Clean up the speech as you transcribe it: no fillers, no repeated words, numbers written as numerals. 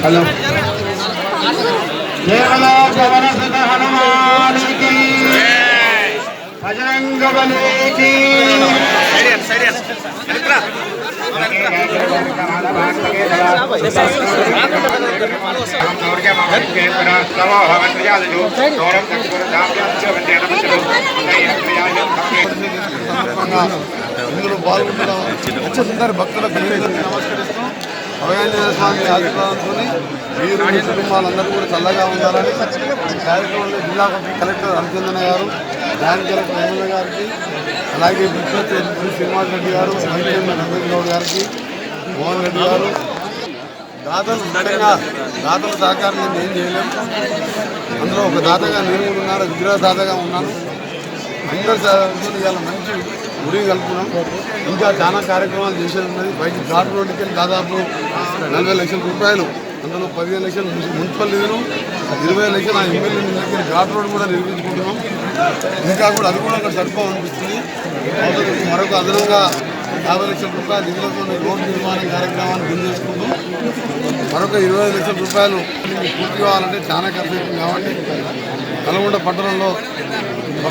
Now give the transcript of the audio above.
Hello హనుమానికి Bajrang బలికి ఇందులో పాల్గొంటున్న అందరి భక్తులకు నమస్కరిస్తూ అభయాంజనేయ స్వామి ఆశీర్వాదంతో వీరు మీ కుటుంబాలందరూ కూడా చల్లగా ఉండాలని కార్యక్రమంలో జిల్లా కలెక్టర్ రవిచంద్రన్ గారు, జాయింట్ కలెక్టర్ ఎమ్మెల్యే గారికి, అలాగే ముఖ్యమంత్రి శ్రీనివాస్ రెడ్డి గారు, వైస్ చైర్మన్ రంగేష్ గౌడ్ గారికి, మోహన్ రెడ్డి గారు, దాతలు ముఖ్యంగా దాతల సహకారం నేను ఏం చేయలేము. అందులో ఒక దాతగా నేను కూడా ఉన్నాను, విగ్రహ దాతగా ఉన్నాను. అందరి సహకారంతో ఇవాళ మంచి గుడి కలుపుకున్నాం. ఇంకా చాలా కార్యక్రమాలు చేసేది ఉన్నది. బయట ఘాట్ రోడ్డుకి వెళ్ళి దాదాపు 40 లక్షల రూపాయలు, అందులో 15 లక్షలు మున్సిపల్ నిధులు, 20 లక్షలు ఆ ఎమ్మెల్యే నిధులకి ఘాట్ రోడ్ కూడా నిర్మించుకుంటున్నాం. ఇంకా కూడా అది కూడా అక్కడ సరిపోవనిపిస్తుంది. మరొక అదనంగా 50 లక్షల రూపాయల నిధులతో రోడ్డు నిర్మాణ కార్యక్రమాన్ని బిల్ చేసుకుంటూ మరొక 25 లక్షల రూపాయలు పూర్తి కావాలంటే చాలా ఖర్చు అవుతుంది. కాబట్టి నల్గొండ పట్టణంలో